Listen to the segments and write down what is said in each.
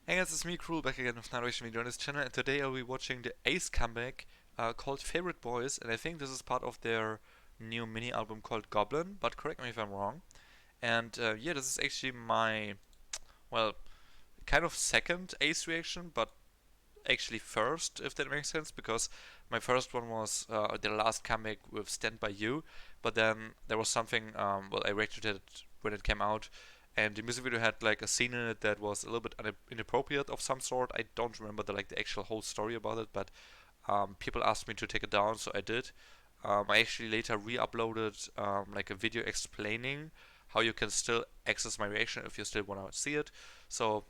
Hey guys, it's me, Cruel, back again with another video on this channel, and today I'll be watching the A.C.E comeback called Favorite Boys, and I think this is part of their new mini album called Goblin, but correct me if I'm wrong. And yeah, this is actually my, well, kind of second A.C.E reaction, but actually first, if that makes sense, because my first one was their last comeback with Stand By You, but then there was something, well, I reacted it when it came out, and the music video had like a scene in it that was a little bit inappropriate of some sort. I don't remember the actual whole story about it, but people asked me to take it down, so I did. I actually later re-uploaded like a video explaining how you can still access my reaction if you still want to see it. So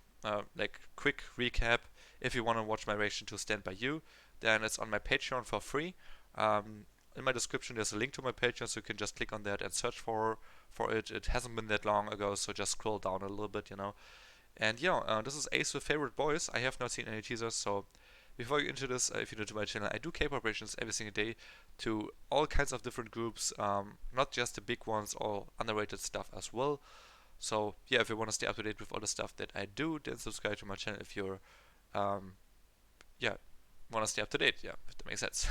like quick recap, if you want to watch my reaction to Stand By You, then it's on my Patreon for free. In my description there's a link to my Patreon, so you can just click on that and search for it. It hasn't been that long ago, so just scroll down a little bit, you know. And yeah, this is A.C.E with Favorite Boys. I have not seen any teasers, so before you into this, if you're new to my channel, I do K-pop reactions every single day to all kinds of different groups, not just the big ones, or underrated stuff as well. So yeah, if you want to stay up to date with all the stuff that I do, then subscribe to my channel if you're um, yeah, want to stay up to date, yeah, if that makes sense.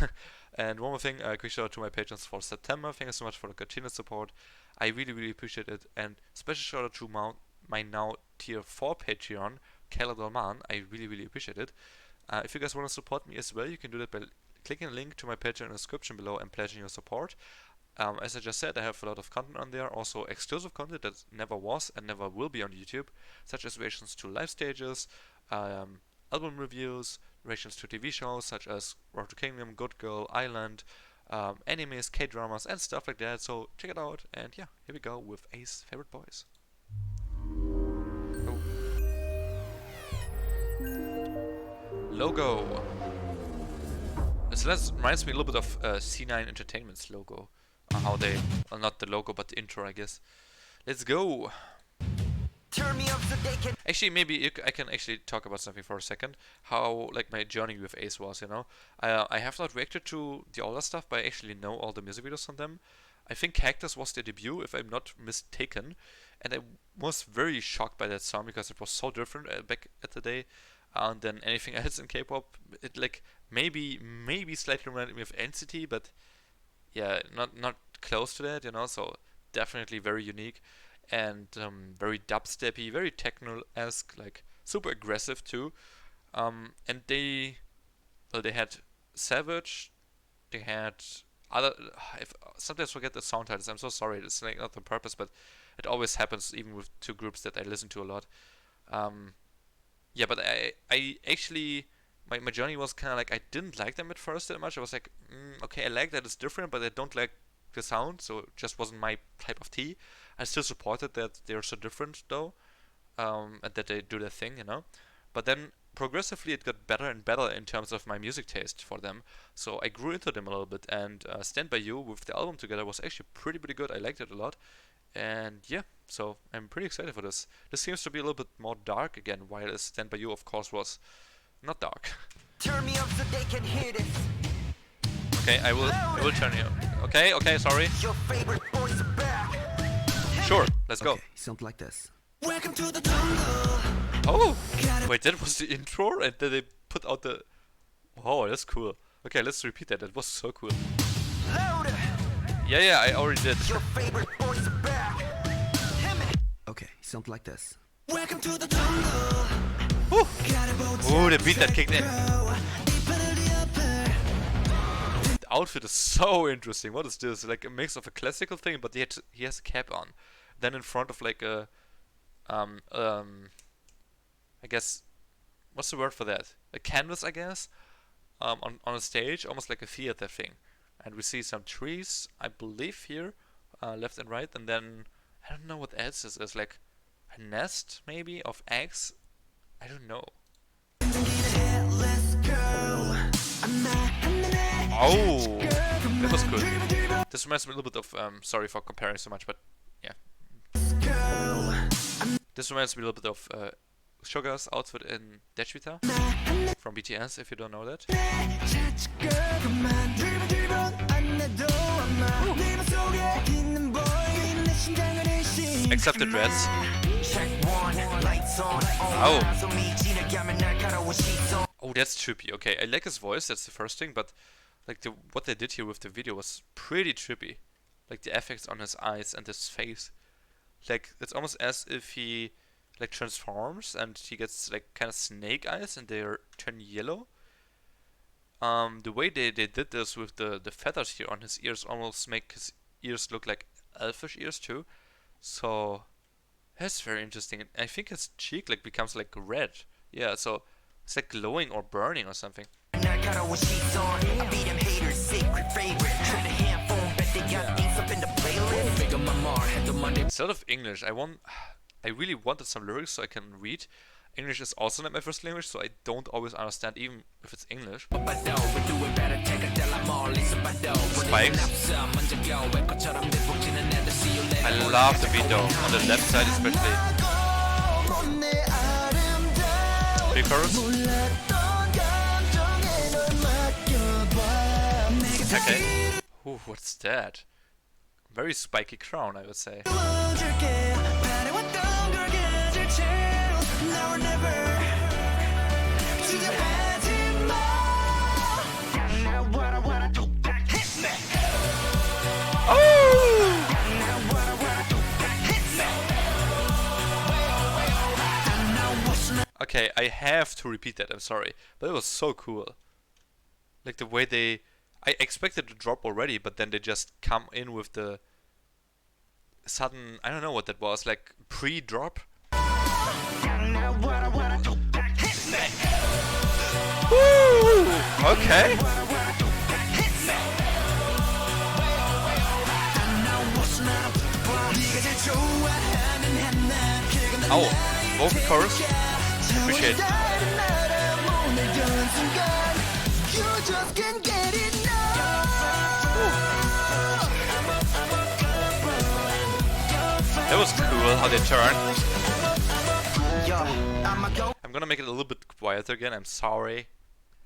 And one more thing, quick shout out to my patrons for September. Thank you so much for the continued support. I really appreciate it. And special shout out to my now tier 4 Patreon, Caladolman. I really appreciate it. If you guys want to support me as well, you can do that by clicking the link to my Patreon in the description below and pledging your support. As I just said, I have a lot of content on there, also exclusive content that never was and never will be on YouTube, such as reactions to live stages, album reviews, reactions to TV shows such as Road to Kingdom, Good Girl, Island, animes, K-dramas, and stuff like that. So check it out, and yeah, here we go with A.C.E Favorite Boys. Oh. Logo. This reminds me a little bit of C9 Entertainment's logo. How they, well, not the logo, but the intro, I guess. Let's go. Actually, maybe I can actually talk about something for a second. How like my journey with A.C.E was, you know. I have not reacted to the older stuff, but I actually know all the music videos from them. I think Cactus was their debut, if I'm not mistaken, and I was very shocked by that song because it was so different back at the day than anything else in K-pop. It like maybe slightly reminded me of NCT, but yeah, not close to that, you know. So definitely very unique and very dubsteppy, very techno-esque, like super aggressive too. And they had Savage, they had other. I sometimes forget the sound titles. I'm so sorry. It's like not on purpose, but it always happens even with two groups that I listen to a lot. Yeah, but I actually my journey was kind of like I didn't like them at first that much. I was like, okay, I like that it's different, but I don't like the sound, so it just wasn't my type of tea. I still supported that they're so different though, and that they do their thing, you know. But then progressively it got better and better in terms of my music taste for them. So I grew into them a little bit, and Stand By You with the album together was actually pretty good. I liked it a lot, and yeah, so I'm pretty excited for this. This seems to be a little bit more dark again, while Stand By You, of course, was not dark. Turn me up so they can hear this. Okay, I will turn you. Okay, sorry. Your favorite boys are back. Sure, let's go. Something like this. Welcome to the jungle. Oh, wait, that was the intro, and then they put out the. Oh, that's cool. Okay, let's repeat that. That was so cool. Louder. Yeah, I already did. Your favorite boys are back. Okay, something like this. Welcome to the jungle. Oh, the beat that kicked in. The outfit is so interesting. What is this? Like a mix of a classical thing, but he has a cap on. Then in front of like a I guess, what's the word for that? A canvas, I guess. On a stage, almost like a theater thing. And we see some trees, I believe here, left and right, and then I don't know what else this is. Like a nest maybe of eggs. I don't know. Oh, that was good. This reminds me a little bit of, sorry for comparing so much, but yeah. This reminds me a little bit of Sugar's outfit in Dechvita from BTS, if you don't know that. Except the dress. Oh. Oh, that's trippy. Okay, I like his voice, that's the first thing, but like what they did here with the video was pretty trippy. Like the effects on his eyes and his face. Like it's almost as if he like transforms and he gets like kind of snake eyes and they turn yellow. The way they did this with the feathers here on his ears almost make his ears look like elfish ears too. So that's very interesting. And I think his cheek like becomes like red. Yeah, so it's like glowing or burning or something. Instead of English, I really wanted some lyrics so I can read. English is also not my first language, so I don't always understand even if it's English. Spikes. I love the beat though, on the left side especially. Pre-chorus. Okay. Ooh, what's that? Very spiky crown, I would say. Okay, I have to repeat that, I'm sorry. But it was so cool. Like the way they... I expected to drop already, but then they just come in with the sudden... I don't know what that was, like pre-drop. Woo! Okay. Oh, vocal chorus. Appreciate it. That was cool how they turned. I'm gonna make it a little bit quieter again. I'm sorry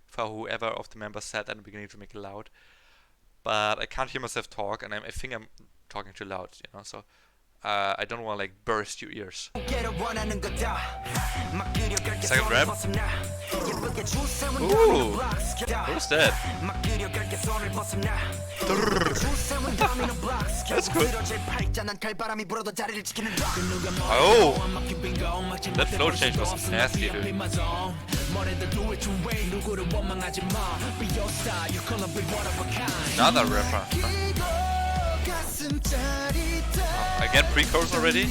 for whoever of the members said at the beginning to make it loud. But I can't hear myself talk, and I think I'm talking too loud, you know, so I don't want to like burst your ears. Second rap. Ooh, who's that? That's good. Oh, that flow change was nasty, dude. Another rapper. Again, pre-chorus already.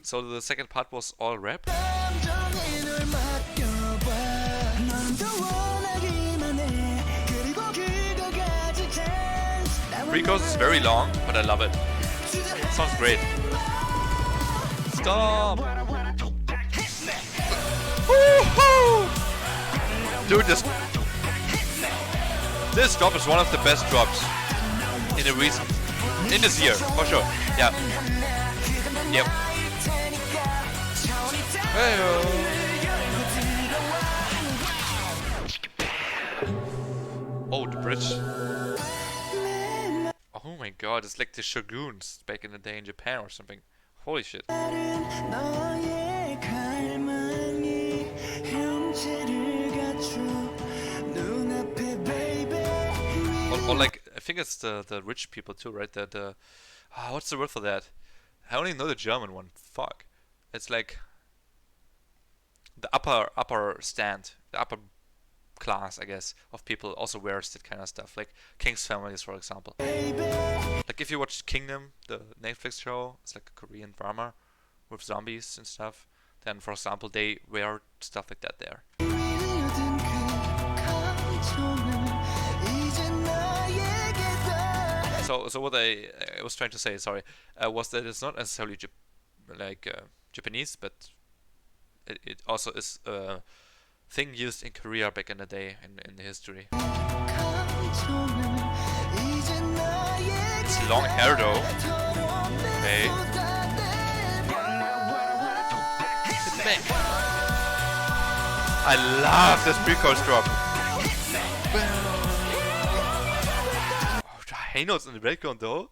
So the second part was all rap. Pre-chorus is very long, but I love it. Sounds great. Stop! Woohoo! Dude, this drop is one of the best drops in this year, for sure. Yeah. Yep. Hey-o. Oh, the bridge. Oh my god, it's like the Shoguns back in the day in Japan or something. Holy shit. Or like, I think it's the rich people too, right? What's the word for that? I only know the German one. Fuck. It's like the upper stand, the upper class, I guess, of people also wears that kind of stuff. Like King's families, for example. Like if you watch Kingdom, the Netflix show, it's like a Korean drama with zombies and stuff. Then, for example, they wear stuff like that there. So what I was trying to say, sorry, was that it's not necessarily Japanese, but it also is a thing used in Korea back in the day, in the history. It's long hair though. Okay. I love this pre-chorus drop. High notes in the background though.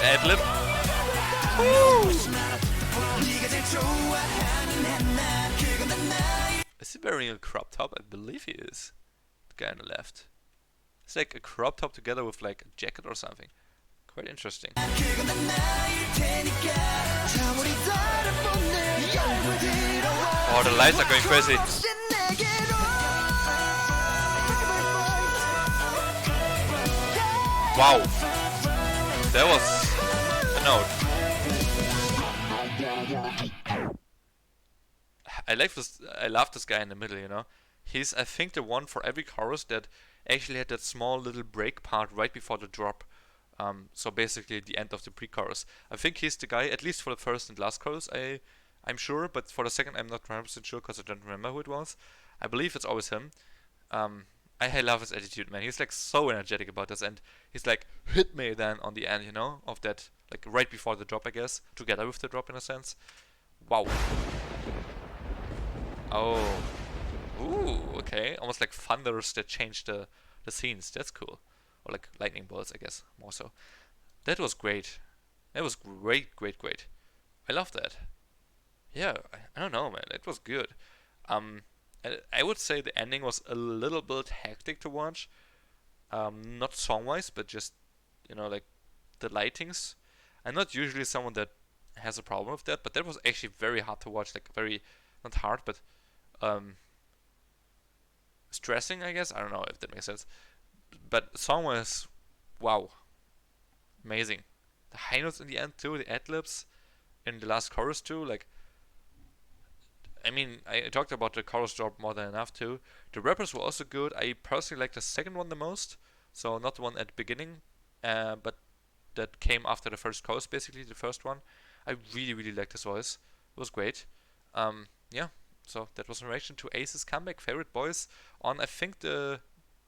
Ad-lib. Is he wearing a crop top? I believe he is. The guy on the left. It's like a crop top together with like a jacket or something. Quite interesting. Oh, the lights are going crazy. Wow. That was a note. I like this. I love this guy in the middle. You know, he's I think the one for every chorus that actually had that small little break part right before the drop. So basically the end of the pre-chorus. I think he's the guy, at least for the first and last chorus. I'm sure, but for the second I'm not 100% sure because I don't remember who it was. I believe it's always him. Um, I love his attitude, man. He's like so energetic about this, and he's like hit me then on the end, you know, of that like right before the drop, I guess, together with the drop in a sense. Wow. Oh. Ooh, okay. Almost like thunders that change the scenes. That's cool. Or like lightning bolts, I guess, more so. That was great. That was great, great, great. I love that. Yeah, I don't know, man. It was good. Um, I would say the ending was a little bit hectic to watch. Not song-wise, but just, you know, like the lightings. I'm not usually someone that has a problem with that, but that was actually very hard to watch. Like very, not hard, but um, stressing, I guess. I don't know if that makes sense. But song was, wow, amazing. The high notes in the end too, the ad libs in the last chorus too. Like, I mean, I talked about the chorus drop more than enough too. The rappers were also good. I personally like the second one the most, so not the one at the beginning, but that came after the first chorus, basically the first one. I really, really liked his voice. It was great. Yeah. So that was in relation to Ace's comeback, favorite boys on I think the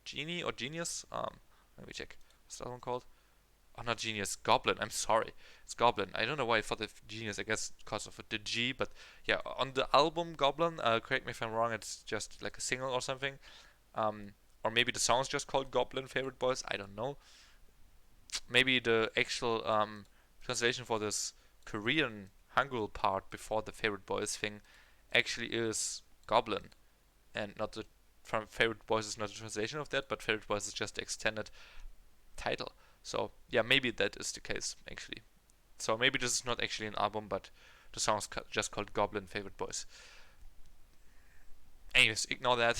Genie or Genius. Let me check. What's that one called? Oh, not Genius, Goblin. I'm sorry, it's Goblin. I don't know why I thought of Genius. I guess because of the G, but yeah, on the album Goblin. Correct me if I'm wrong. It's just like a single or something. Or maybe the song's just called Goblin Favorite Boys. I don't know. Maybe the actual translation for this Korean Hangul part before the Favorite Boys thing actually is Goblin, and not the from Favorite Boys is not a translation of that, but Favorite Boys is just the extended title. So yeah, maybe that is the case actually. So maybe this is not actually an album, but the song's just called Goblin Favorite Boys. Anyways, ignore that.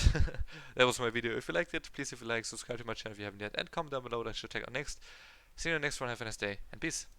That was my video. If you liked it, please if you like, subscribe to my channel if you haven't yet, and comment down below what I should take on next. See you in the next one. Have a nice day, and peace.